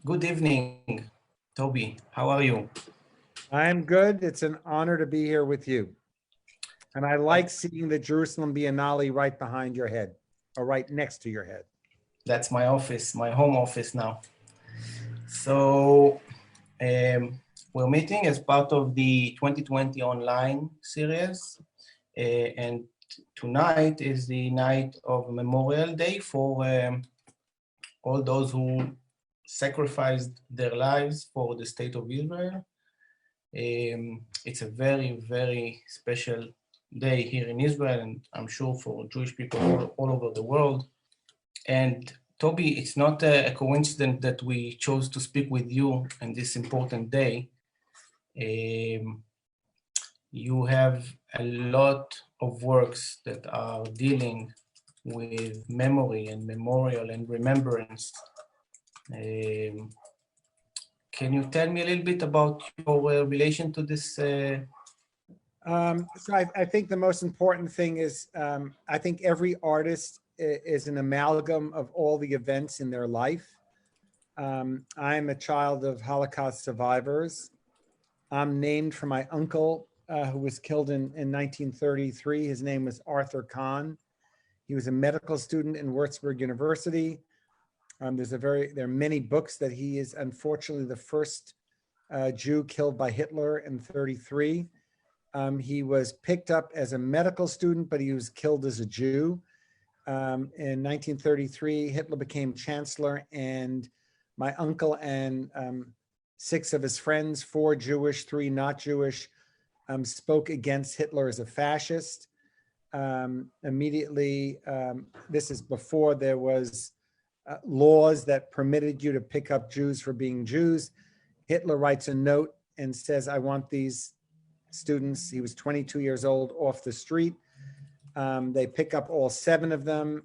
Good evening, Toby. How are you? I'm good. It's an honor to be here with you. And I like seeing the Jerusalem Biennale right behind your head, or right next to your head. That's my office, my home office now. So we're meeting as part of the 2020 online series. And tonight is the night of Memorial Day for all those who sacrificed their lives for the state of Israel. It's a very, very special day here in Israel, and I'm sure for Jewish people all over the world. And Toby, it's not a coincidence that we chose to speak with you on this important day. You have a lot of works that are dealing with memory and memorial and remembrance. Can you tell me a little bit about your relation to this? So I think the most important thing is, I think every artist is an amalgam of all the events in their life. I'm a child of Holocaust survivors. I'm named for my uncle who was killed in 1933. His name was Arthur Kahn. He was a medical student in Würzburg University. There are many books that he is unfortunately the first Jew killed by Hitler in 1933. He was picked up as a medical student, but he was killed as a Jew. In 1933, Hitler became chancellor, and my uncle and 6 of his friends, 4 Jewish, 3 not Jewish, spoke against Hitler as a fascist. Immediately, this is before there was laws that permitted you to pick up Jews for being Jews. Hitler writes a note and says, I want these students, he was 22 years old, off the street. They pick up all 7 of them.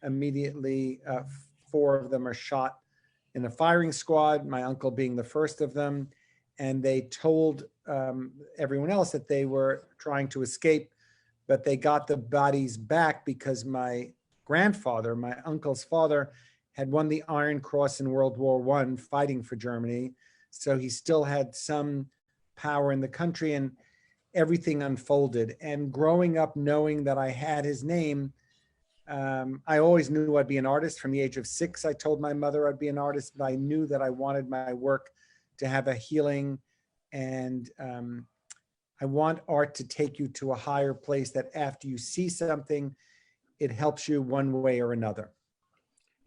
Immediately, 4 of them are shot in a firing squad, my uncle being the first of them. And they told everyone else that they were trying to escape, but they got the bodies back because my grandfather, my uncle's father, had won the Iron Cross in World War I fighting for Germany. So he still had some power in the country, and everything unfolded. And growing up knowing that I had his name, I always knew I'd be an artist. From the age of 6, I told my mother I'd be an artist, but I knew that I wanted my work to have a healing, and I want art to take you to a higher place, that after you see something, it helps you one way or another.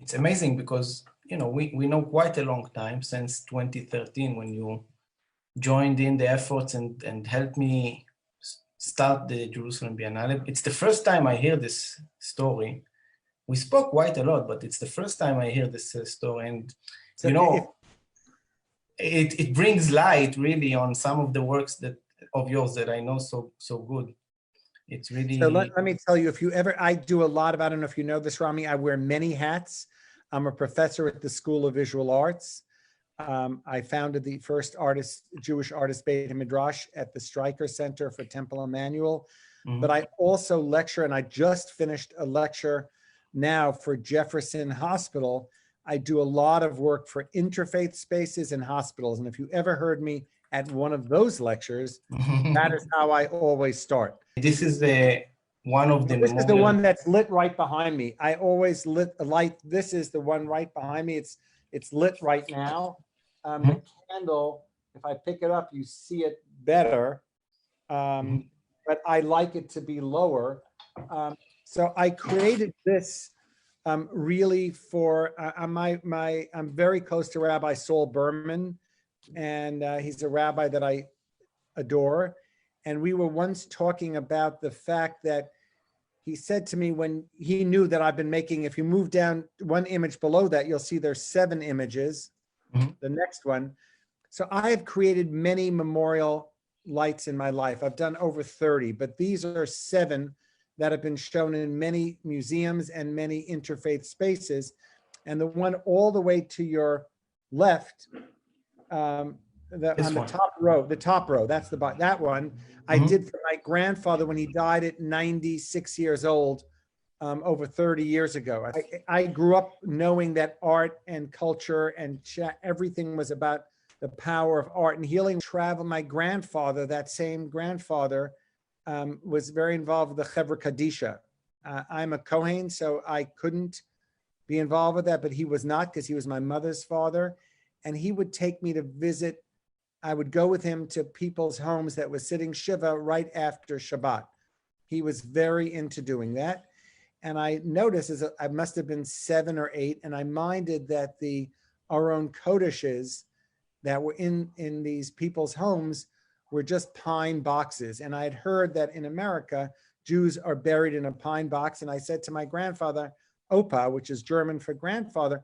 It's amazing because, you know, we know quite a long time, since 2013, when you joined in the efforts and helped me start the Jerusalem Biennale. It's the first time I hear this story. We spoke quite a lot, but it's the first time I hear this story. And, so you know, it brings light really on some of the works of yours that I know so good. It's really... So let me tell you, I do a lot of, I don't know if you know this, Rami, I wear many hats. I'm a professor at the School of Visual Arts. I founded the first Jewish artist Beit Midrash at the Stryker Center for Temple Emmanuel. But I also lecture, and I just finished a lecture now for Jefferson Hospital. I do a lot of work for interfaith spaces and hospitals. And if you ever heard me at one of those lectures, that is how I always start. This is one of the... This is the one that's lit right behind me. I always light. This is the one right behind me. It's lit right now. The candle, if I pick it up, you see it better. But I like it to be lower. So I created this really for, I'm very close to Rabbi Saul Berman, and he's a rabbi that I adore. And we were once talking about the fact that he said to me, when he knew that I've been making, if you move down one image below that, you'll see there's 7 images, the next one. So I have created many memorial lights in my life. I've done over 30, but these are 7 that have been shown in many museums and many interfaith spaces. And the one all the way to your left, on the top row, that's that one I did for my grandfather when he died at 96 years old. over 30 years ago. I grew up knowing that art and culture and everything was about the power of art and healing. Travel. My grandfather, that same grandfather, was very involved with the Chevra Kadisha. I'm a Kohen, so I couldn't be involved with that, but he was not, because he was my mother's father. And he would take me to visit. I would go with him to people's homes that was sitting Shiva right after Shabbat. He was very into doing that. And I noticed, as I must have been 7 or 8, and I minded that the Aron Kodeshes that were in these people's homes were just pine boxes. And I had heard that in America, Jews are buried in a pine box. And I said to my grandfather, Opa, which is German for grandfather,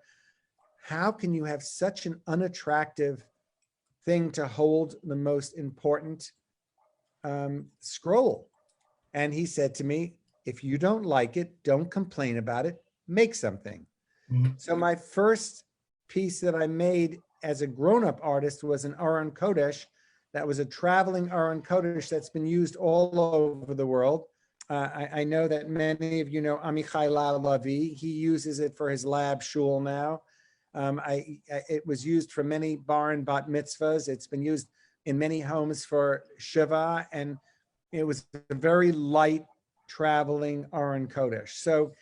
how can you have such an unattractive thing to hold the most important scroll? And he said to me, if you don't like it, don't complain about it, make something. Mm-hmm. So my first piece that I made as a grown-up artist was an Aron Kodesh that was a traveling Aron Kodesh that's been used all over the world. I know that many of you know Amichai Lavi. He uses it for his lab shul now. It was used for many bar and bat mitzvahs. It's been used in many homes for Shiva, and it was a very light traveling Aron Kodesh. So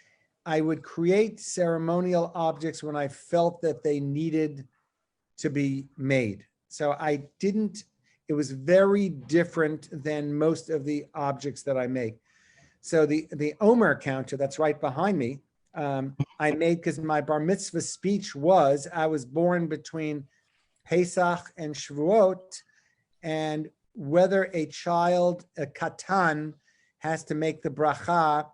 I would create ceremonial objects when I felt that they needed to be made. So it was very different than most of the objects that I make. So the Omer counter that's right behind me, I made because my bar mitzvah speech was, I was born between Pesach and Shavuot, and whether a child, a katan, has to make the bracha,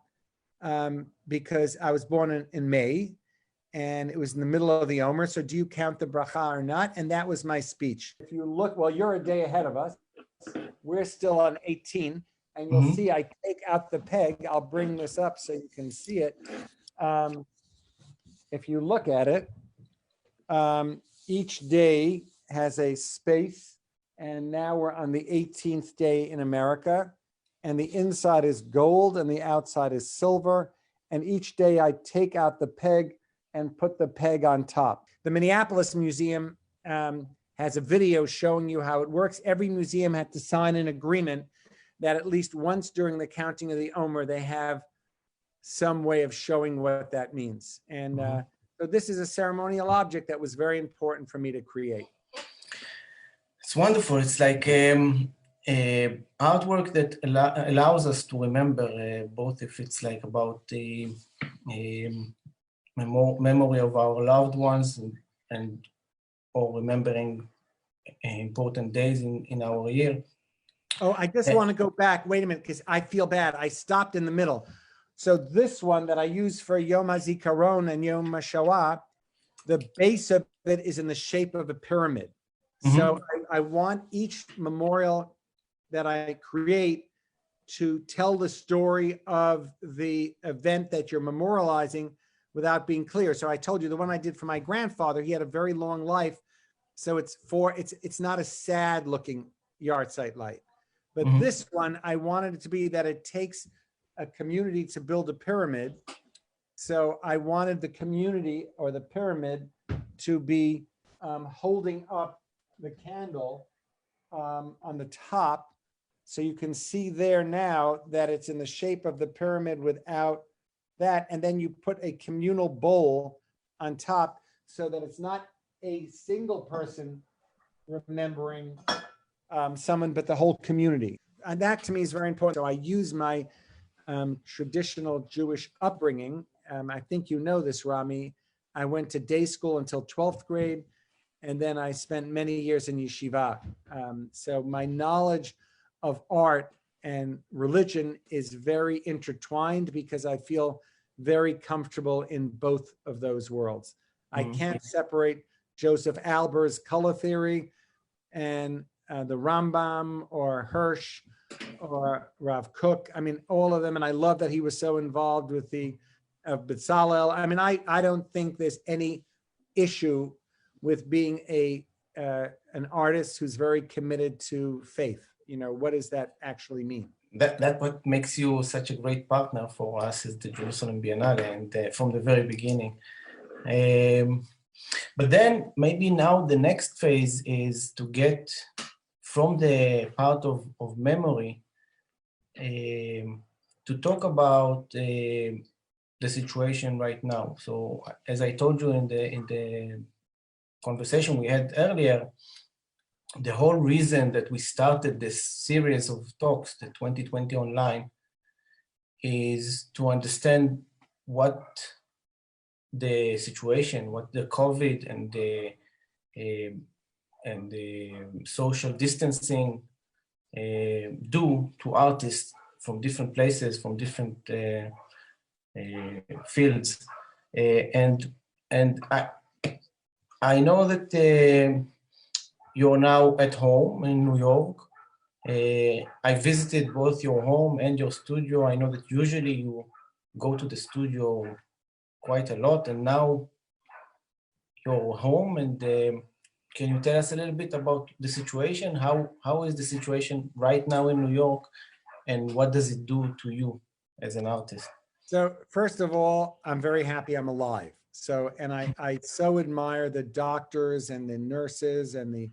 because I was born in May, and it was in the middle of the Omer. So do you count the bracha or not? And that was my speech. If you look, well, you're a day ahead of us. We're still on 18, and you'll see I take out the peg. I'll bring this up so you can see it. If you look at it, each day has a space, and now we're on the 18th day in America, and the inside is gold and the outside is silver. And each day I take out the peg and put the peg on top. The Minneapolis Museum has a video showing you how it works. Every museum had to sign an agreement that at least once during the counting of the Omer, they have some way of showing what that means. And so this is a ceremonial object that was very important for me to create. It's wonderful. It's like artwork that allows us to remember, both if it's like about the memory of our loved ones and or remembering important days in our year. Oh, I just want to go back. Wait a minute, because I feel bad. I stopped in the middle. So this one that I use for Yom HaZikaron and Yom HaShoah, the base of it is in the shape of a pyramid. So I want each memorial that I create to tell the story of the event that you're memorializing without being clear. So I told you the one I did for my grandfather, he had a very long life. So it's not a sad looking yahrzeit light. But this one, I wanted it to be that it takes a community to build a pyramid. So I wanted the community or the pyramid to be holding up the candle on the top. So you can see there now that it's in the shape of the pyramid without that. And then you put a communal bowl on top so that it's not a single person remembering someone, but the whole community. And that to me is very important. So I use my traditional Jewish upbringing. I think you know this, Rami. I went to day school until 12th grade, and then I spent many years in yeshiva. So my knowledge of art and religion is very intertwined because I feel very comfortable in both of those worlds. I can't separate Joseph Alber's color theory and the Rambam or Hirsch or Rav Kook. I mean, all of them. And I love that he was so involved with the Bezalel. I mean, I don't think there's any issue with being an artist who's very committed to faith. You know, what does that actually mean? that what makes you such a great partner for us is the Jerusalem Biennale, and from the very beginning. But then maybe now the next phase is to get from the part of memory to talk about the situation right now. So as I told you in the conversation we had earlier, the whole reason that we started this series of talks, the 2020 online, is to understand what the situation, what the COVID and the social distancing do to artists from different places, from different fields. And I know that you're now at home in New York. I visited both your home and your studio. I know that usually you go to the studio quite a lot, and now you're home. And can you tell us a little bit about the situation? How is the situation right now in New York, and what does it do to you as an artist? So first of all, I'm very happy I'm alive. So, and I so admire the doctors and the nurses and the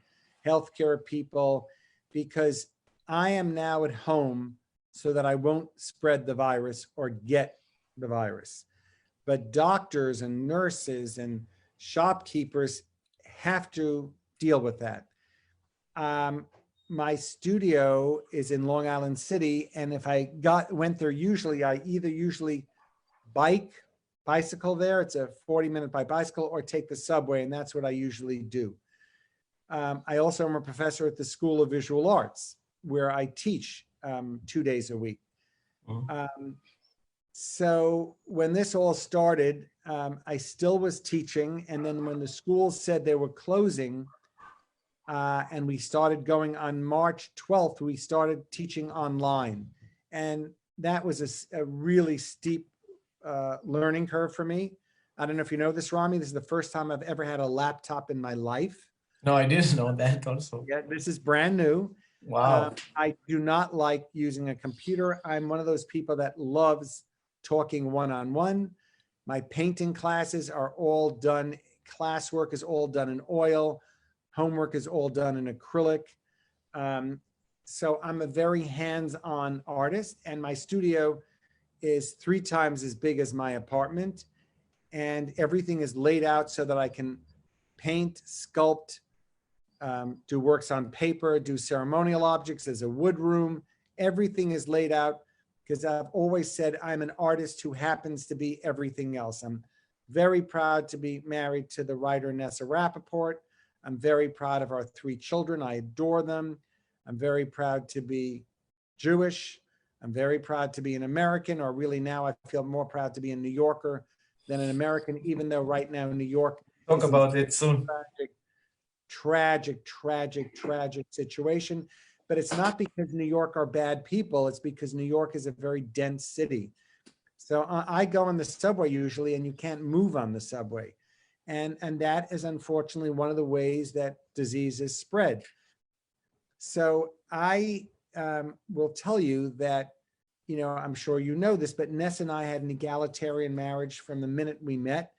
healthcare people, because I am now at home so that I won't spread the virus or get the virus. But doctors and nurses and shopkeepers have to deal with that. My studio is in Long Island City, and if I went there, I usually bicycle there. It's a 40-minute by bicycle, or take the subway, and that's what I usually do. I also am a professor at the School of Visual Arts, where I teach 2 days a week. So when this all started, I still was teaching. And then when the schools said they were closing, and we started going on March 12th, we started teaching online. And that was a really steep learning curve for me. I don't know if you know this, Rami. This is the first time I've ever had a laptop in my life. No, I didn't know that also. Yeah, this is brand new. Wow. I do not like using a computer. I'm one of those people that loves talking one-on-one. My painting classes are all done. Classwork is all done in oil. Homework is all done in acrylic. So I'm a very hands-on artist, and my studio is 3 times as big as my apartment. And everything is laid out so that I can paint, sculpt, do works on paper, do ceremonial objects. There's a wood room. Everything is laid out, because I've always said I'm an artist who happens to be everything else. I'm very proud to be married to the writer Nessa Rappaport. I'm very proud of our 3 children. I adore them. I'm very proud to be Jewish. I'm very proud to be an American, or really now I feel more proud to be a New Yorker than an American, even though right now in New York, talk about it soon. Tragic situation. But it's not because New York are bad people. It's because New York is a very dense city. So I go on the subway usually, and you can't move on the subway. And that is unfortunately one of the ways that disease is spread. So I will tell you that, you know, I'm sure you know this, but Ness and I had an egalitarian marriage from the minute we met.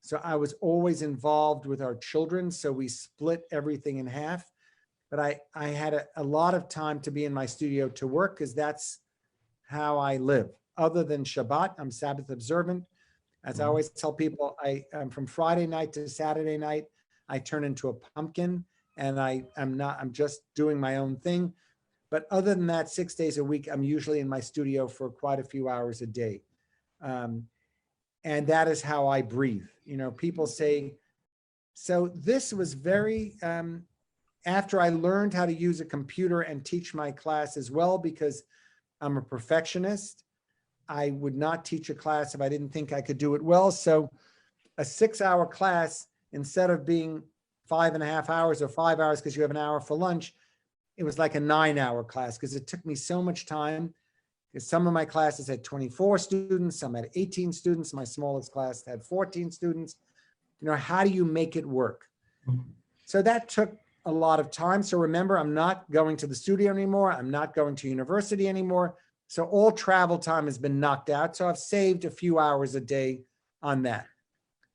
So I was always involved with our children. So we split everything in half. But I had a lot of time to be in my studio to work, because that's how I live. Other than Shabbat, I'm Sabbath observant. As I always tell people, I'm from Friday night to Saturday night, I turn into a pumpkin, and I'm just doing my own thing. But other than that, 6 days a week, I'm usually in my studio for quite a few hours a day. And that is how I breathe. You know, people say, so this was very, after I learned how to use a computer and teach my class as well, because I'm a perfectionist, I would not teach a class if I didn't think I could do it well. So a 6-hour class, instead of being 5.5 hours or 5 hours because you have an hour for lunch, it was like a 9-hour class, because it took me so much time. Because some of my classes had 24 students, some had 18 students. My smallest class had 14 students. You know, how do you make it work? So that took a lot of time. So remember, I'm not going to the studio anymore. I'm not going to university anymore. So all travel time has been knocked out. So I've saved a few hours a day on that.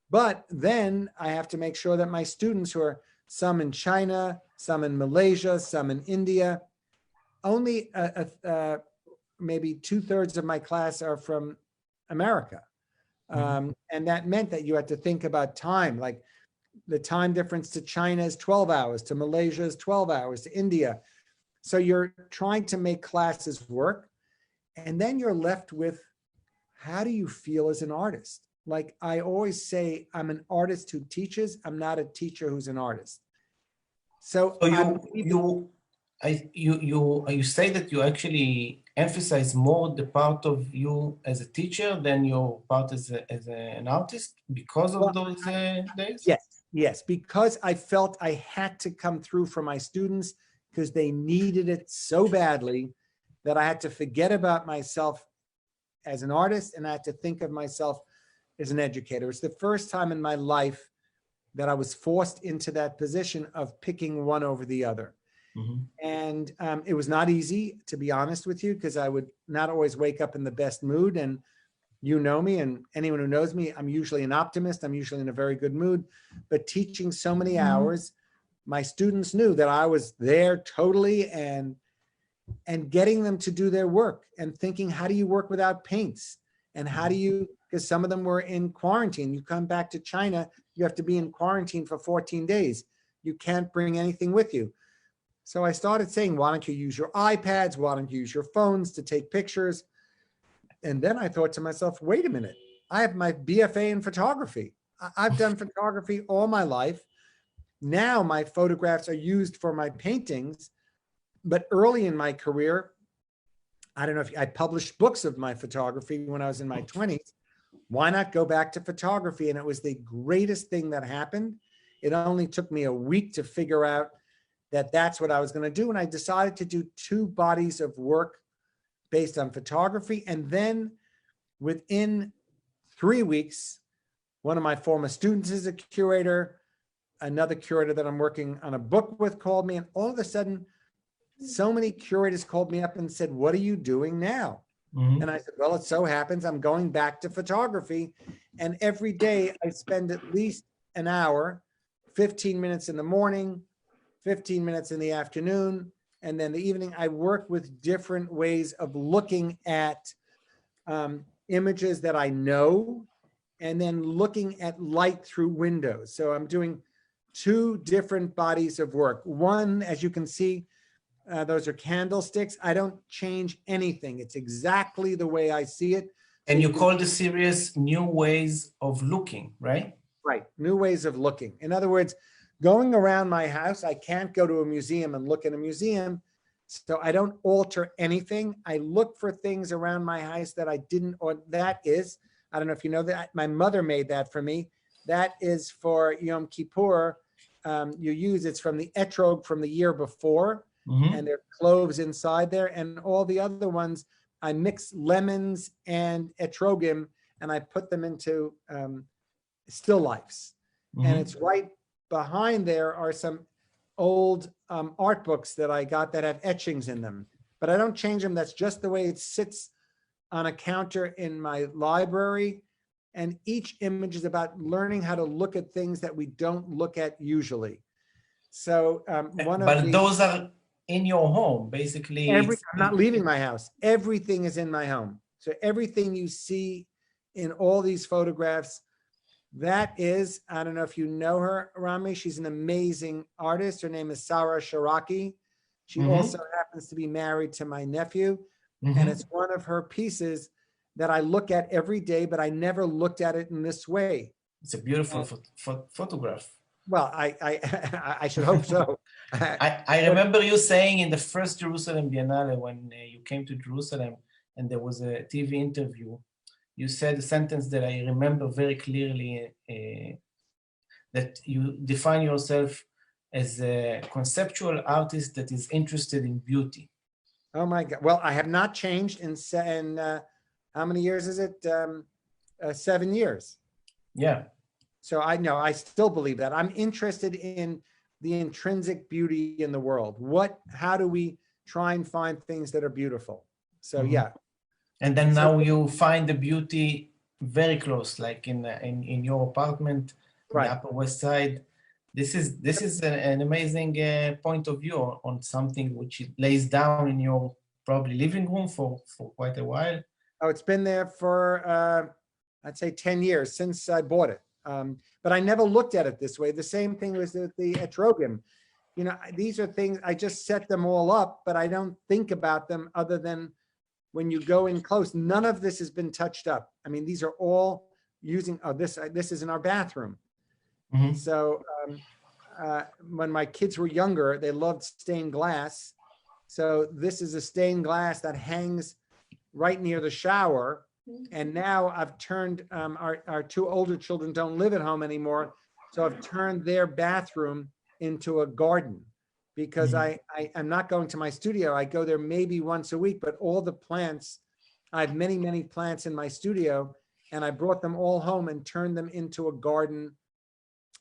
But then I have to make sure that my students, who are some in China, some in Malaysia, some in India, only maybe 2/3 of my class are from America. And that meant that you had to think about time, like the time difference to China is 12 hours, to Malaysia is 12 hours, to India. So you're trying to make classes work. And then you're left with, how do you feel as an artist? Like I always say, I'm an artist who teaches. I'm not a teacher who's an artist. So you say that you actually emphasize more the part of you as a teacher than your part as an artist because of those days? Yes, because I felt I had to come through for my students because they needed it so badly that I had to forget about myself as an artist and I had to think of myself as an educator. It's the first time in my life that I was forced into that position of picking one over the other. And it was not easy, to be honest with you, because I would not always wake up in the best mood. And you know me, and anyone who knows me, I'm usually an optimist. I'm usually in a very good mood. But teaching so many hours, my students knew that I was there totally and getting them to do their work and thinking, how do you work without paints? And how do you, because some of them were in quarantine. You come back to China, you have to be in quarantine for 14 days. You can't bring anything with you. So I started saying, why don't you use your iPads? Why don't you use your phones to take pictures? And then I thought to myself, wait a minute, I have my BFA in photography. I've done photography all my life. Now my photographs are used for my paintings. But early in my career, I don't know if I published books of my photography when I was in my 20s. Why not go back to photography? And it was the greatest thing that happened. It only took me a week to figure out that that's what I was going to do. And I decided to do 2 bodies of work based on photography. And then within 3 weeks, one of my former students is a curator. Another curator that I'm working on a book with called me. And all of a sudden, so many curators called me up and said, what are you doing now? And I said, well, it so happens I'm going back to photography. And every day I spend at least an hour, 15 minutes in the morning, 15 minutes in the afternoon, and then the evening. I work with different ways of looking at images that I know, and then looking at light through windows. So I'm doing 2 different bodies of work. One, as you can see, those are candlesticks. I don't change anything. It's exactly the way I see it. And you call the series New Ways of Looking, right? Right, New Ways of Looking. In other words, going around my house, I can't go to a museum and look in a museum. So I don't alter anything. I look for things around my house that I didn't, or that is, I don't know if you know that, my mother made that for me. That is for Yom Kippur. It's from the etrog from the year before, and there are cloves inside there. And all the other ones, I mix lemons and etrogim, and I put them into still lifes. And it's right behind there are some old art books that I got that have etchings in them, but I don't change them. That's just the way it sits on a counter in my library. And each image is about learning how to look at things that we don't look at usually. So those are in your home, basically. I'm not leaving my house. Everything is in my home. So everything you see in all these photographs, that is, I don't know if you know her, Rami. She's an amazing artist. Her name is Sarah Sharaki. She also happens to be married to my nephew. And it's one of her pieces that I look at every day, but I never looked at it in this way. It's a beautiful photograph. Well, I should hope so. I remember you saying in the first Jerusalem Biennale, when you came to Jerusalem and there was a TV interview, you said a sentence that I remember very clearly, that you define yourself as a conceptual artist that is interested in beauty. Oh my God. Well, I have not changed in how many years is it? 7 years. Yeah. So I know, I still believe that. I'm interested in the intrinsic beauty in the world. How do we try and find things that are beautiful? So yeah. And then now you find the beauty very close, like in your apartment, in the Upper West Side. This is an amazing point of view on something which lays down in your probably living room for quite a while. Oh, it's been there for I'd say 10 years since I bought it. But I never looked at it this way. The same thing was with the etrogam. You know, these are things, I just set them all up, but I don't think about them other than when you go in close. None of this has been touched up. I mean, these are all using, this is in our bathroom. So when my kids were younger, they loved stained glass. So this is a stained glass that hangs right near the shower. And now I've turned, our two older children don't live at home anymore. So I've turned their bathroom into a garden because I'm not going to my studio. I go there maybe once a week, but all the plants, I have many, many plants in my studio, and I brought them all home and turned them into a garden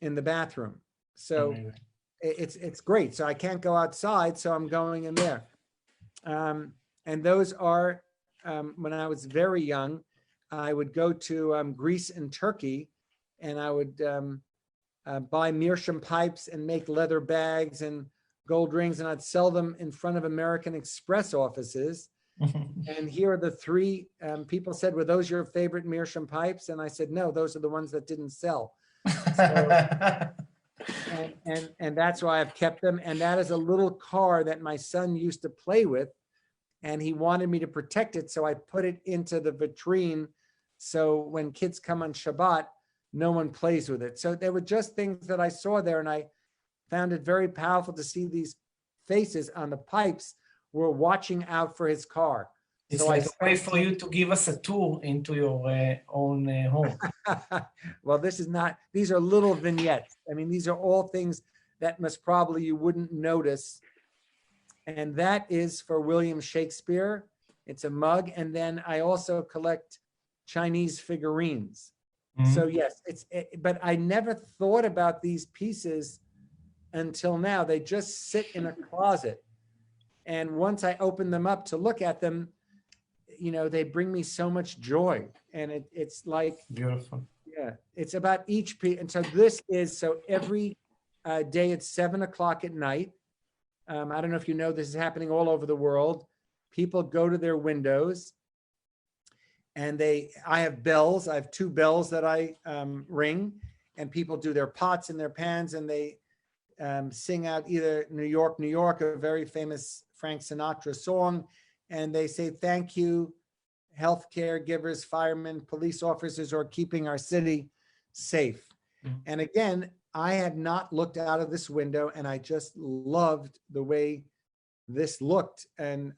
in the bathroom. So it's great. So I can't go outside, so I'm going in there. And those are, when I was very young, I would go to Greece and Turkey, and I would buy meerschaum pipes and make leather bags and gold rings, and I'd sell them in front of American Express offices. And here are the three people said, were those your favorite meerschaum pipes? And I said, no, those are the ones that didn't sell. So, and that's why I've kept them. And that is a little car that my son used to play with, and he wanted me to protect it. So I put it into the vitrine. So when kids come on Shabbat, no one plays with it. So they were just things that I saw there, and I found it very powerful to see these faces on the pipes were watching out for his car. It's so like a way for you to give us a tour into your own home. Well, these are little vignettes. I mean, these are all things that most probably you wouldn't notice. And that is for William Shakespeare. It's a mug. And then I also collect Chinese figurines. So yes, but I never thought about these pieces until now. They just sit in a closet. And once I open them up to look at them, you know, they bring me so much joy. And it's like, beautiful. Yeah, it's about each piece. And so this is, so every day at 7 o'clock at night, I don't know if you know, this is happening all over the world. People go to their windows, and I have bells. I have 2 bells that I ring, and people do their pots and their pans, and they sing out either New York, New York, a very famous Frank Sinatra song, and they say, thank you, healthcare givers, firemen, police officers, who are keeping our city safe. And again, I had not looked out of this window, and I just loved the way this looked. And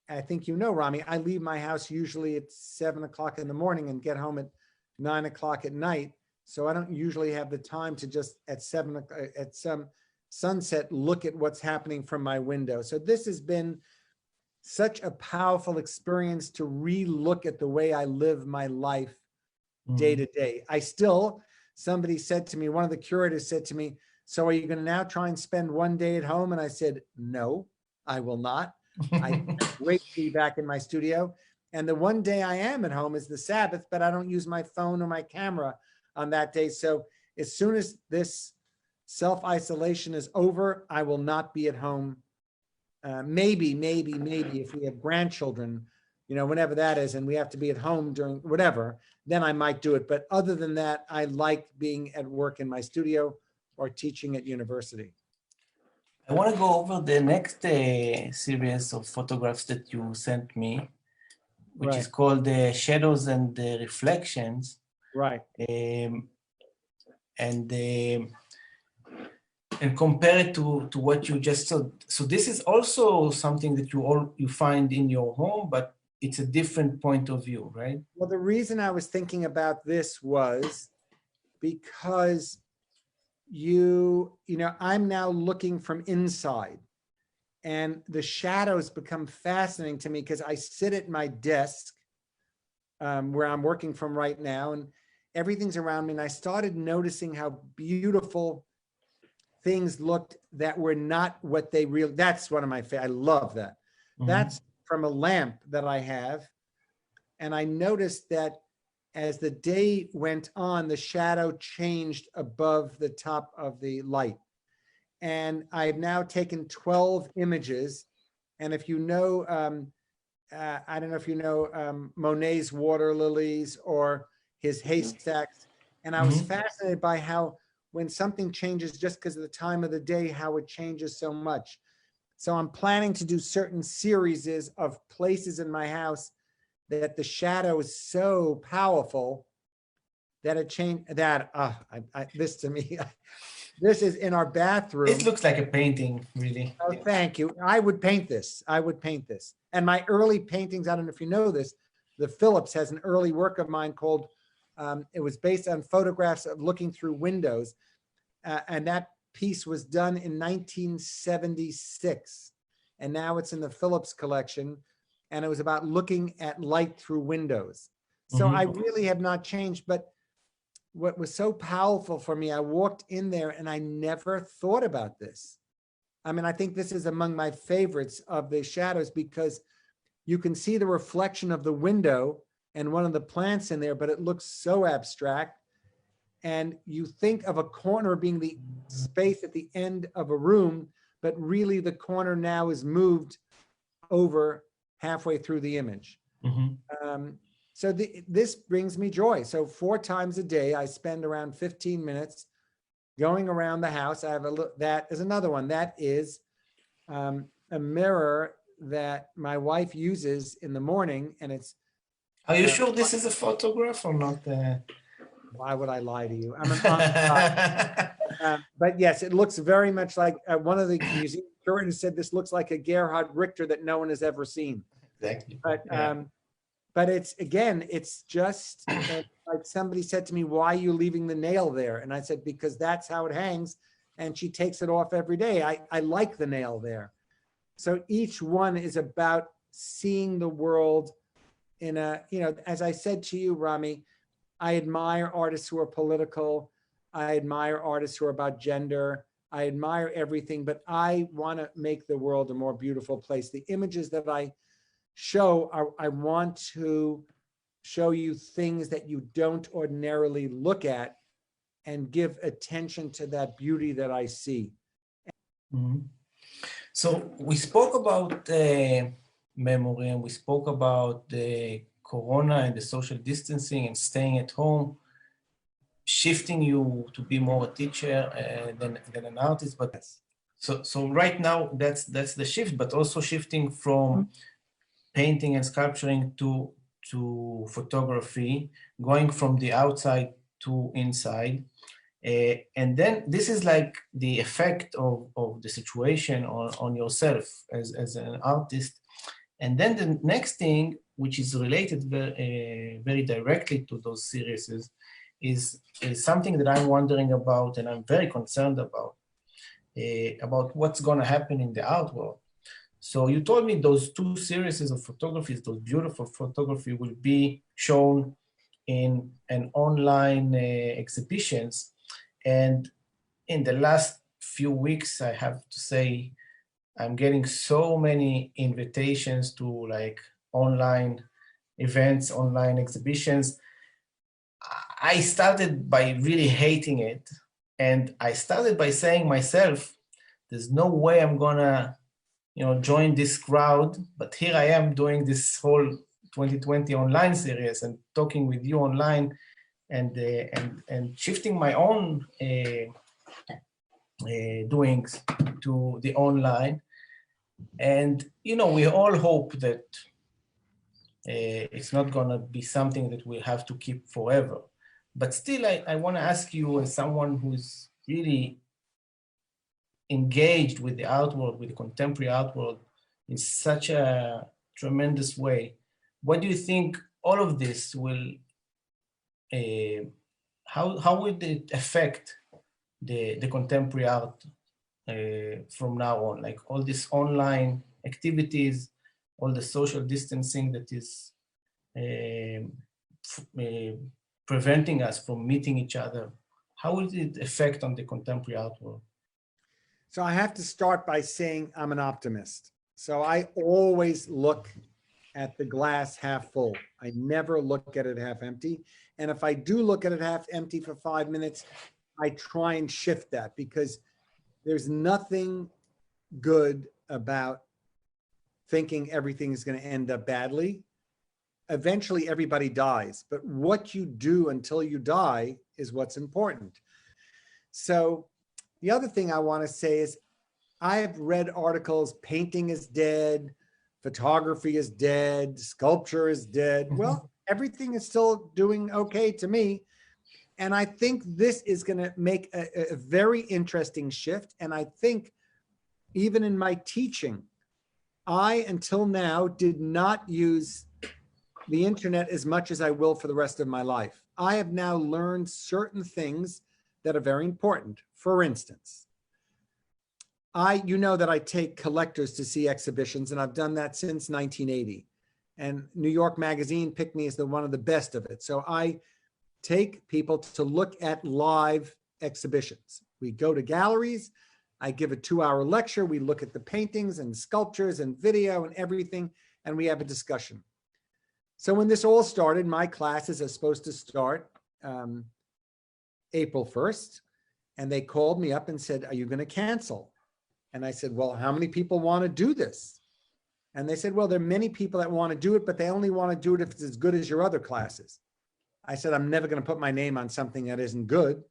I think you know, Rami, I leave my house usually at 7 o'clock in the morning and get home at 9 o'clock at night. So I don't usually have the time to just at some sunset look at what's happening from my window. So this has been such a powerful experience to re-look at the way I live my life day to day. Somebody said to me, one of the curators said to me, so are you going to now try and spend one day at home? And I said, no, I will not. I can't wait to be back in my studio. And the one day I am at home is the Sabbath, but I don't use my phone or my camera on that day. So as soon as this self-isolation is over, I will not be at home. Maybe if we have grandchildren, you know, whenever that is, and we have to be at home during whatever, then I might do it. But other than that, I like being at work in my studio or teaching at university. I want to go over the next series of photographs that you sent me, which is called the Shadows and the Reflections. Right. And compare it to what you just saw. So this is also something that you find in your home, but it's a different point of view, right? Well, the reason I was thinking about this was because you know, I'm now looking from inside, and the shadows become fascinating to me because I sit at my desk where I'm working from right now, and everything's around me. And I started noticing how beautiful things looked that were not what they really, that's one of my favorite. I love that. That's from a lamp that I have. And I noticed that as the day went on, the shadow changed above the top of the light. And I've now taken 12 images. And if you know, I don't know if you know Monet's water lilies or his haystacks. And I was fascinated by how when something changes just because of the time of the day, how it changes so much. So I'm planning to do certain series of places in my house that the shadow is so powerful that it changed that, this to me, this is in our bathroom. It looks like a painting, really. Oh, thank you. I would paint this. I would paint this. And my early paintings, I don't know if you know this, the Phillips has an early work of mine called, it was based on photographs of looking through windows. And that piece was done in 1976. And now it's in the Phillips Collection. And it was about looking at light through windows. So I really have not changed. But what was so powerful for me, I walked in there and I never thought about this. I mean, I think this is among my favorites of the shadows because you can see the reflection of the window and one of the plants in there, but it looks so abstract. And you think of a corner being the space at the end of a room, but really the corner now is moved over halfway through the image. So this brings me joy. So 4 times a day, I spend around 15 minutes going around the house. I have that is another one. That is a mirror that my wife uses in the morning. And it's. Are you sure this is a photograph or not? Why would I lie to you? I'm an but yes, it looks very much like one of the museum curators said this looks like a Gerhard Richter that no one has ever seen. Exactly. But it's, again, it's just like somebody said to me, why are you leaving the nail there? And I said, because that's how it hangs. And she takes it off every day. I like the nail there. So each one is about seeing the world in a, as I said to you, Rami, I admire artists who are political. I admire artists who are about gender. I admire everything, but I want to make the world a more beautiful place. The images that I show, I want to show you things that you don't ordinarily look at and give attention to that beauty that I see. So we spoke about memory and we spoke about the Corona and the social distancing and staying at home, shifting you to be more a teacher than an artist. But so right now that's the shift, but also shifting from painting and sculpturing to photography, going from the outside to inside. And then this is like the effect of the situation on yourself as an artist. And then the next thing, which is related very directly to those series, is something that I'm wondering about and I'm very concerned about what's going to happen in the art world. So you told me those 2 series of photographies, those beautiful photography, will be shown in an online exhibitions. And in the last few weeks, I have to say, I'm getting so many invitations to like online events, online exhibitions. I started by really hating it. And I started by saying myself, there's no way I'm gonna join this crowd, but here I am doing this whole 2020 online series and talking with you online and shifting my own doings to the online. And, we all hope that it's not gonna be something that we'll have to keep forever. But still, I wanna ask you, as someone who's really engaged with the art world, with the contemporary art world in such a tremendous way, what do you think all of this will, how will it affect the contemporary art from now on? Like all these online activities, all the social distancing that is preventing us from meeting each other. How will it affect on the contemporary art world? So I have to start by saying I'm an optimist. So I always look at the glass half full. I never look at it half empty. And if I do look at it half empty for 5 minutes, I try and shift that, because there's nothing good about thinking everything is going to end up badly. Eventually everybody dies, but what you do until you die is what's important. So the other thing I want to say is I've read articles, painting is dead, photography is dead, sculpture is dead. Well, everything is still doing okay to me. And I think this is going to make a very interesting shift. And I think even in my teaching, I, until now, did not use the internet as much as I will for the rest of my life. I have now learned certain things that are very important. For instance, you know that I take collectors to see exhibitions, and I've done that since 1980. And New York Magazine picked me as one of the best of it. So I take people to look at live exhibitions. We go to galleries. I give a 2-hour lecture. We look at the paintings and sculptures and video and everything, and we have a discussion. So when this all started, my classes are supposed to start April 1st. And they called me up and said, are you going to cancel? And I said, well, how many people want to do this? And they said, well, there are many people that want to do it, but they only want to do it if it's as good as your other classes. I said, I'm never going to put my name on something that isn't good.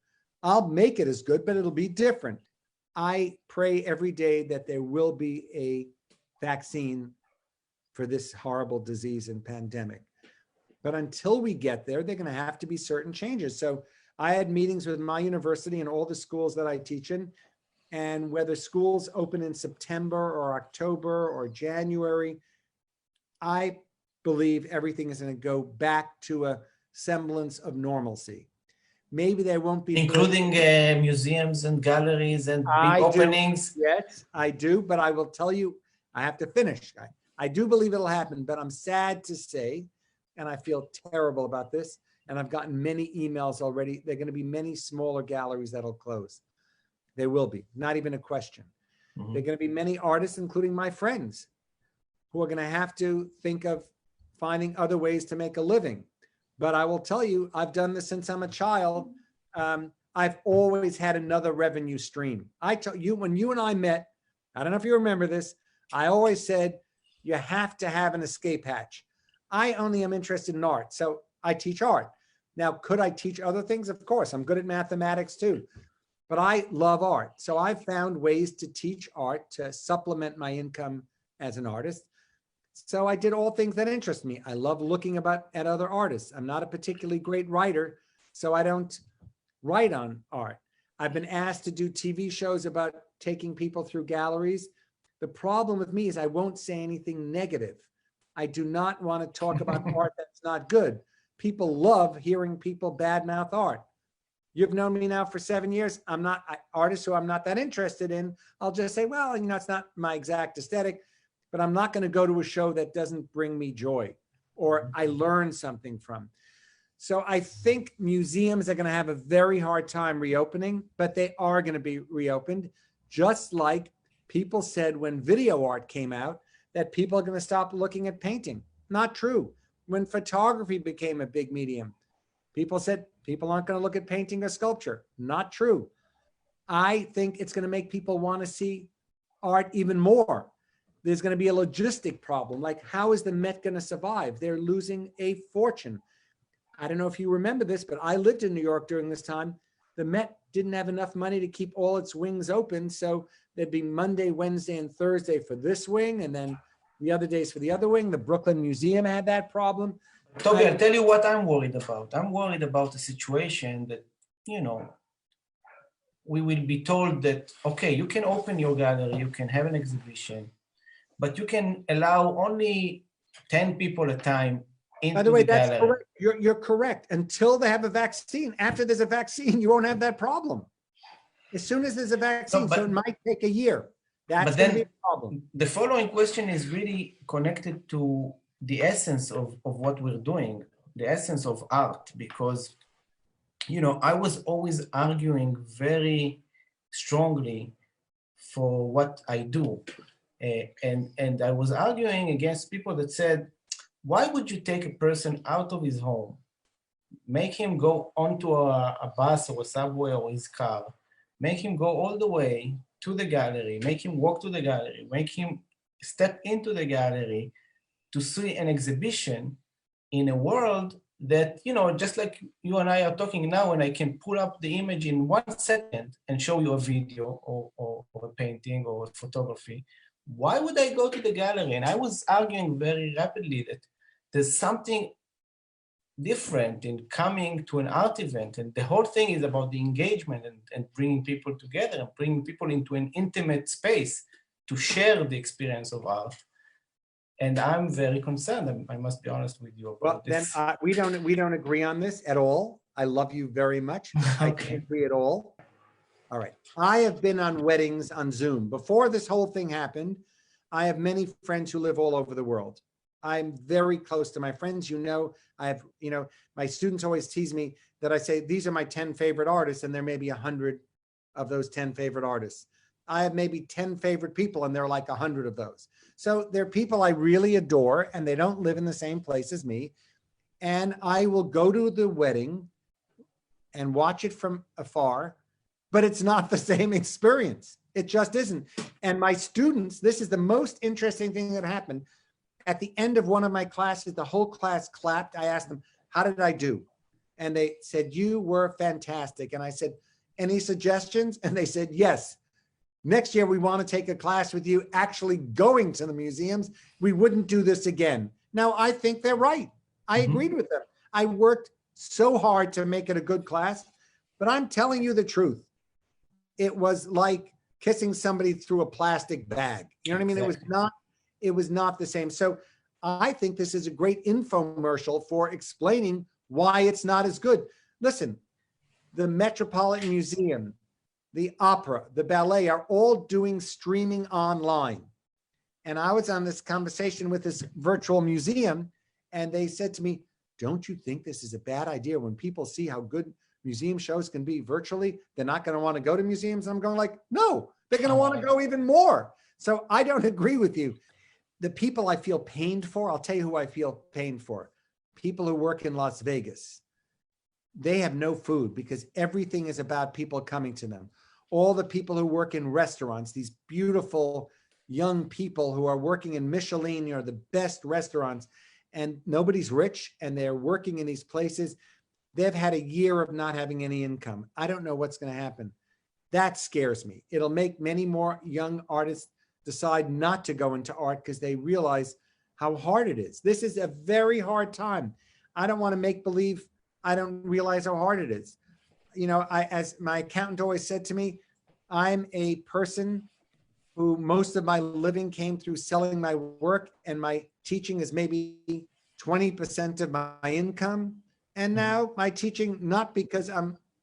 I'll make it as good, but it'll be different. I pray every day that there will be a vaccine for this horrible disease and pandemic. But until we get there, they're going to have to be certain changes. So I had meetings with my university and all the schools that I teach in, and whether schools open in September or October or January, I believe everything is going to go back to a semblance of normalcy. Maybe there won't be— Including museums and galleries and big openings? Yes, I do, but I will tell you, I have to finish. I do believe it'll happen, but I'm sad to say, and I feel terrible about this, and I've gotten many emails already, there are going to be many smaller galleries that'll close. There will be, not even a question. Mm-hmm. There are going to be many artists, including my friends, who are going to have to think of finding other ways to make a living. But I will tell you, I've done this since I'm a child. I've always had another revenue stream. I tell you, when you and I met, I don't know if you remember this, I always said, you have to have an escape hatch. I only am interested in art, so I teach art. Now, could I teach other things? Of course, I'm good at mathematics too, but I love art. So I've found ways to teach art to supplement my income as an artist. So I did all things that interest me. I love looking at other artists. I'm not a particularly great writer, so I don't write on art. I've been asked to do TV shows about taking people through galleries. The problem with me is I won't say anything negative. I do not want to talk about art that's not good. People love hearing people badmouth art. You've known me now for 7 years. I'm not artists who I'm not that interested in. I'll just say, well, you know, it's not my exact aesthetic, but I'm not going to go to a show that doesn't bring me joy or I learn something from. So I think museums are going to have a very hard time reopening, but they are going to be reopened, just like people said when video art came out that people are going to stop looking at painting. Not true. When photography became a big medium, people said people aren't going to look at painting or sculpture. Not true. I think it's going to make people want to see art even more. There's going to be a logistic problem. Like, how is the Met going to survive? They're losing a fortune. I don't know if you remember this, but I lived in New York during this time. The Met didn't have enough money to keep all its wings open. So there'd be Monday, Wednesday, and Thursday for this wing, and then the other days for the other wing. The Brooklyn Museum had that problem. Tobi, I'll tell you what I'm worried about. I'm worried about the situation that, you know, we will be told that, okay, you can open your gallery, you can have an exhibition, but you can allow only 10 people at a time into By the way, the that's gallery. correct. You're correct. Until they have a vaccine. After there's a vaccine, you won't have that problem. As soon as there's a vaccine, so it might take a year. That's going to be a problem. The following question is really connected to the essence of what we're doing, the essence of art, because, you know, I was always arguing very strongly for what I do. And I was arguing against people that said, why would you take a person out of his home, make him go onto a bus or a subway or his car, make him go all the way to the gallery, make him walk to the gallery, make him step into the gallery to see an exhibition in a world that, you know, just like you and I are talking now, and I can pull up the image in 1 second and show you a video or a painting or a photography. Why would I go to the gallery? And I was arguing very rapidly that there's something different in coming to an art event. And the whole thing is about the engagement and bringing people together and bringing people into an intimate space to share the experience of art. And I'm very concerned. I must be honest with you about this. Then we don't agree on this at all. I love you very much. Okay. I can't agree at all. All right. I have been on weddings on Zoom. Before this whole thing happened, I have many friends who live all over the world. I'm very close to my friends. You know, I have, you know, my students always tease me that I say, these are my 10 favorite artists, and there may be 100 of those 10 favorite artists. I have maybe 10 favorite people, and there are like 100 of those. So they're people I really adore, and they don't live in the same place as me. And I will go to the wedding and watch it from afar, but it's not the same experience. It just isn't. And my students, this is the most interesting thing that happened. At the end of one of my classes, the whole class clapped. I asked them, how did I do? And they said, you were fantastic. And I said, any suggestions? And they said, yes. Next year, we want to take a class with you actually going to the museums. We wouldn't do this again. Now, I think they're right. I agreed with them. I worked so hard to make it a good class, but I'm telling you the truth. It was like kissing somebody through a plastic bag. You know what I mean? Exactly. It was not the same. So I think this is a great infomercial for explaining why it's not as good. Listen, the Metropolitan Museum, the opera, the ballet are all doing streaming online. And I was on this conversation with this virtual museum, and they said to me, don't you think this is a bad idea? When people see how good museum shows can be virtually, they're not going to want to go to museums. I'm going like, no, they're going to want to go even more. So I don't agree with you. The people I feel pained for, I'll tell you who I feel pained for. People who work in Las Vegas. They have no food because everything is about people coming to them. All the people who work in restaurants, these beautiful young people who are working in Michelin, you know, the best restaurants, and nobody's rich and they're working in these places. They've had a year of not having any income. I don't know what's going to happen. That scares me. It'll make many more young artists decide not to go into art because they realize how hard it is. This is a very hard time. I don't want to make believe I don't realize how hard it is. You know, as my accountant always said to me, I'm a person who most of my living came through selling my work, and my teaching is maybe 20% of my income. And now my teaching, not because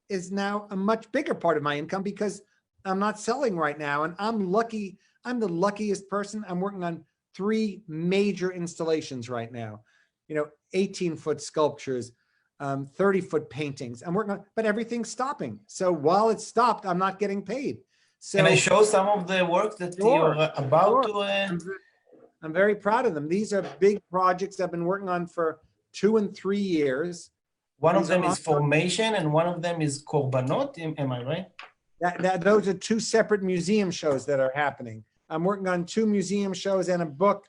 is now a much bigger part of my income because I'm not selling right now. And I'm lucky. I'm the luckiest person. I'm working on 3 major installations right now, you know, 18-foot sculptures, 30-foot paintings. I'm working on, but everything's stopping. So while it's stopped, I'm not getting paid. So can I show some of the work that you're about to? I'm very proud of them. These are big projects I've been working on for 2 and 3 years. One of them is formation and one of them is korbanot. Am I right? Those are 2 separate museum shows that are happening. I'm working on 2 museum shows and a book.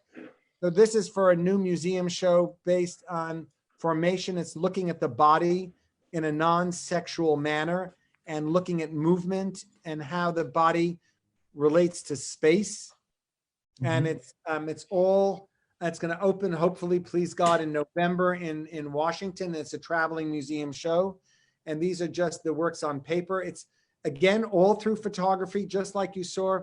So this is for a new museum show based on formation. It's looking at the body in a non-sexual manner and looking at movement and how the body relates to space. And it's going to open, hopefully, please God, in November in Washington. It's a traveling museum show. And these are just the works on paper. It's, again, all through photography, just like you saw.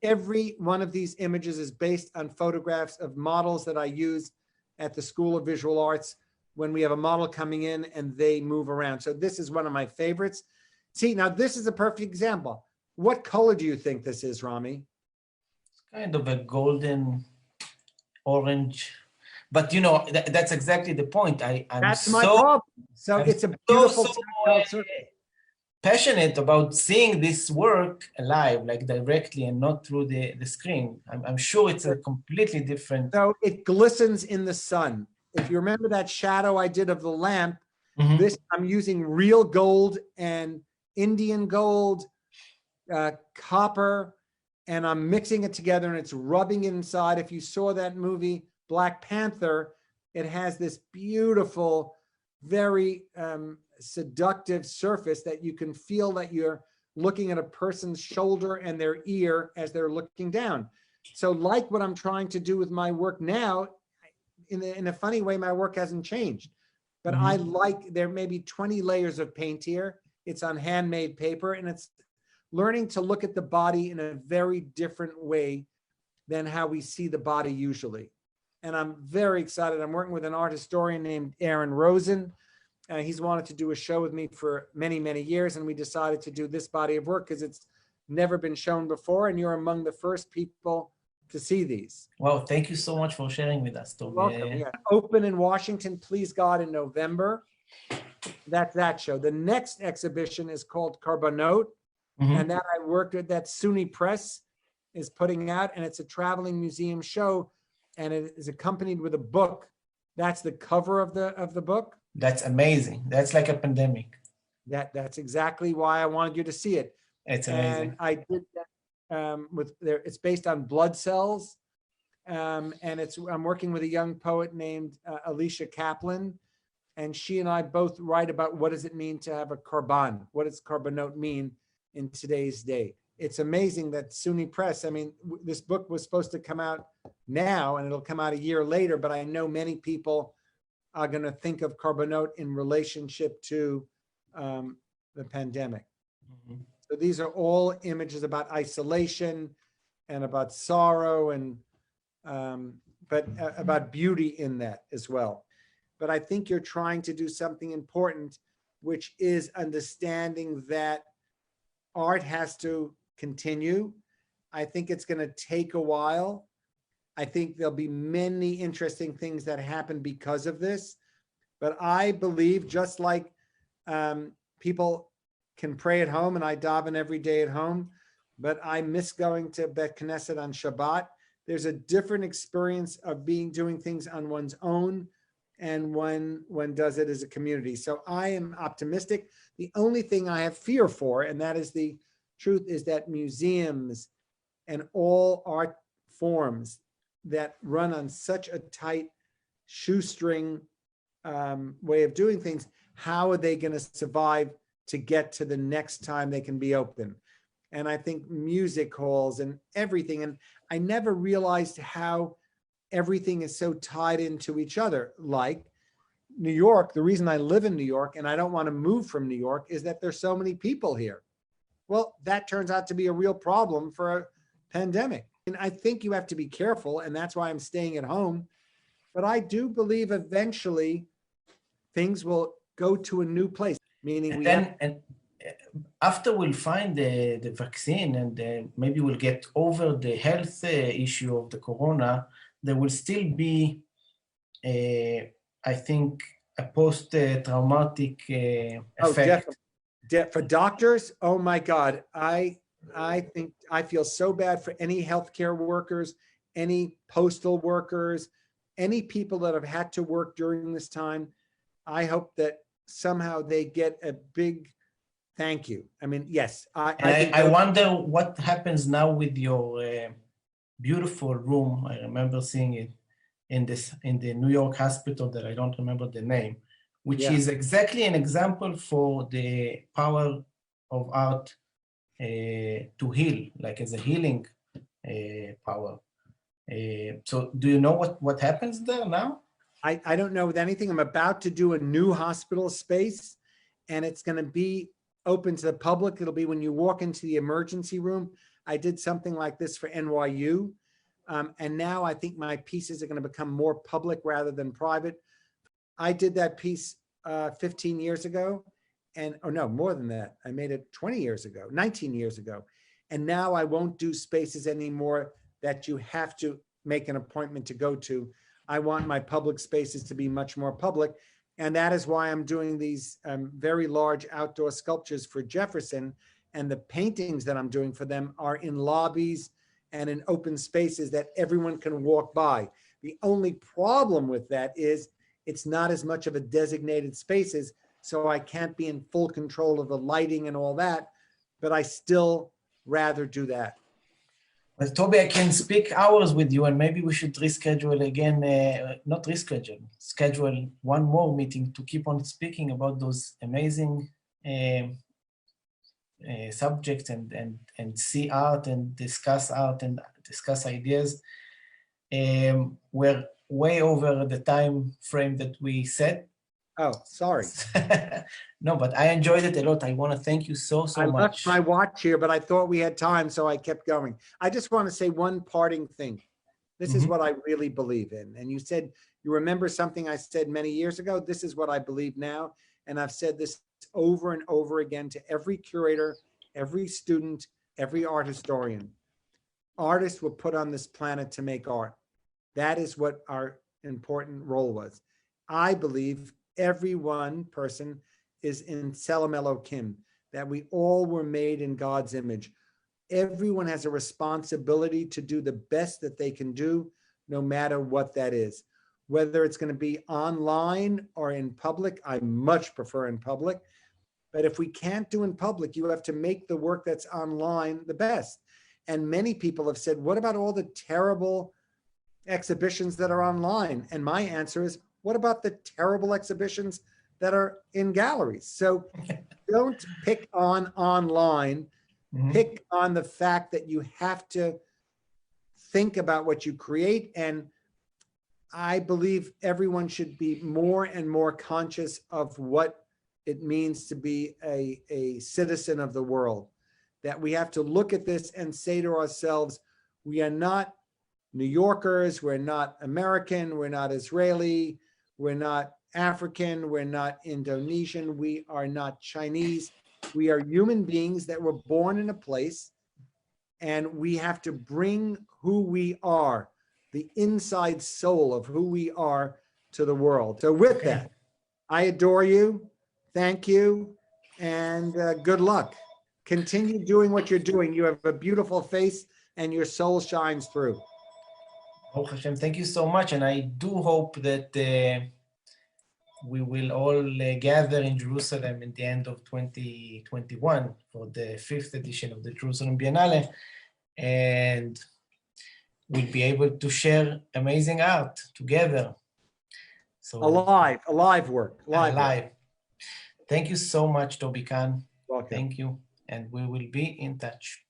Every one of these images is based on photographs of models that I use at the School of Visual Arts when we have a model coming in and they move around. So this is one of my favorites. See, now this is a perfect example. What color do you think this is, Rami? Kind of a golden orange, but you know, that's exactly the point. That's my problem. So it's a beautiful passionate about seeing this work alive, like directly and not through the screen. I'm sure it's a completely different. So it glistens in the sun. If you remember that shadow I did of the lamp, this I'm using real gold and Indian gold, copper, and I'm mixing it together and it's rubbing it inside. If you saw that movie, Black Panther, it has this beautiful, very seductive surface that you can feel that you're looking at a person's shoulder and their ear as they're looking down. So like what I'm trying to do with my work now, in a funny way, my work hasn't changed, but I like, there may be 20 layers of paint here. It's on handmade paper and it's learning to look at the body in a very different way than how we see the body usually. And I'm very excited. I'm working with an art historian named Aaron Rosen. He's wanted to do a show with me for many, many years. And we decided to do this body of work because it's never been shown before. And you're among the first people to see these. Wow, thank you so much for sharing with us, Tobi. Welcome. Yeah. Open in Washington, please God, in November. That's that show. The next exhibition is called Carbonate. And that I worked with, that SUNY Press is putting out, and it's a traveling museum show, and it is accompanied with a book. That's the cover of the book. That's amazing. That's like a pandemic. That's exactly why I wanted you to see it. It's amazing. And I did that it's based on blood cells, and I'm working with a young poet named Alicia Kaplan, and she and I both write about what does it mean to have a carbon. What does carbonate mean in today's day? It's amazing that SUNY Press, I mean, this book was supposed to come out now and it'll come out a year later, but I know many people are going to think of carbonate in relationship to the pandemic. So these are all images about isolation and about sorrow and but about beauty in that as well. But I think you're trying to do something important, which is understanding that art has to continue. I think it's going to take a while. I think there'll be many interesting things that happen because of this. But I believe, just like people can pray at home, and I daven every day at home, but I miss going to Bet Knesset on Shabbat. There's a different experience of doing things on one's own and when one does it as a community. So I am optimistic. The only thing I have fear for, and that is the truth, is that museums and all art forms that run on such a tight shoestring way of doing things, how are they going to survive to get to the next time they can be open? And I think music halls and everything, and I never realized how everything is so tied into each other. Like New York, the reason I live in New York and I don't want to move from New York is that there's so many people here. Well, that turns out to be a real problem for a pandemic. And I think you have to be careful, and that's why I'm staying at home. But I do believe eventually things will go to a new place, meaning after we'll find the vaccine and maybe we'll get over the health issue of the corona, there will still be, I think, a post-traumatic effect. For doctors, oh my God, I think I feel so bad for any healthcare workers, any postal workers, any people that have had to work during this time. I hope that somehow they get a big thank you. I mean, yes. I wonder what happens now with your beautiful room. I remember seeing it in the New York hospital that I don't remember the name, which is exactly an example for the power of art to heal, like as a healing power. So do you know what happens there now? I don't know with anything. I'm about to do a new hospital space, and it's going to be open to the public. It'll be when you walk into the emergency room. I did something like this for NYU. And now I think my pieces are going to become more public rather than private. I did that piece 15 years ago, or no, more than that. I made it 20 years ago, 19 years ago. And now I won't do spaces anymore that you have to make an appointment to go to. I want my public spaces to be much more public. And that is why I'm doing these very large outdoor sculptures for Jefferson. And the paintings that I'm doing for them are in lobbies and in open spaces that everyone can walk by. The only problem with that is it's not as much of a designated spaces, so I can't be in full control of the lighting and all that, but I still rather do that. Well, Tobi, I can speak hours with you, and maybe we should reschedule again, not reschedule, schedule one more meeting to keep on speaking about those amazing subjects and see art and discuss ideas. We're way over the time frame that we set. Oh, sorry. No, but I enjoyed it a lot. I want to thank you so much. I left my watch here, but I thought we had time, so I kept going. I just want to say one parting thing. This is what I really believe in. And you said, you remember something I said many years ago? This is what I believe now. And I've said this over and over again to every curator, every student, every art historian. Artists were put on this planet to make art. That is what our important role was. I believe every one person is in Tselem Elokim, that we all were made in God's image. Everyone has a responsibility to do the best that they can do, no matter what that is. Whether it's going to be online or in public, I much prefer in public. But if we can't do in public, you have to make the work that's online the best. And many people have said, what about all the terrible exhibitions that are online? And my answer is, what about the terrible exhibitions that are in galleries? So don't pick on online, pick on the fact that you have to think about what you create. And I believe everyone should be more and more conscious of what it means to be a citizen of the world, that we have to look at this and say to ourselves, we are not New Yorkers, we're not American, we're not Israeli, we're not African, we're not Indonesian, we are not Chinese. We are human beings that were born in a place, and we have to bring who we are, the inside soul of who we are, to the world. So with that, I adore you, thank you, and good luck. Continue doing what you're doing. You have a beautiful face and your soul shines through. Oh, Hashem, thank you so much. And I do hope that we will all gather in Jerusalem in the end of 2021 for the 5th edition of the Jerusalem Biennale. And we'll be able to share amazing art together. So alive work. Alive. Thank you so much, Tobi Kahn. Welcome. Thank you. And we will be in touch.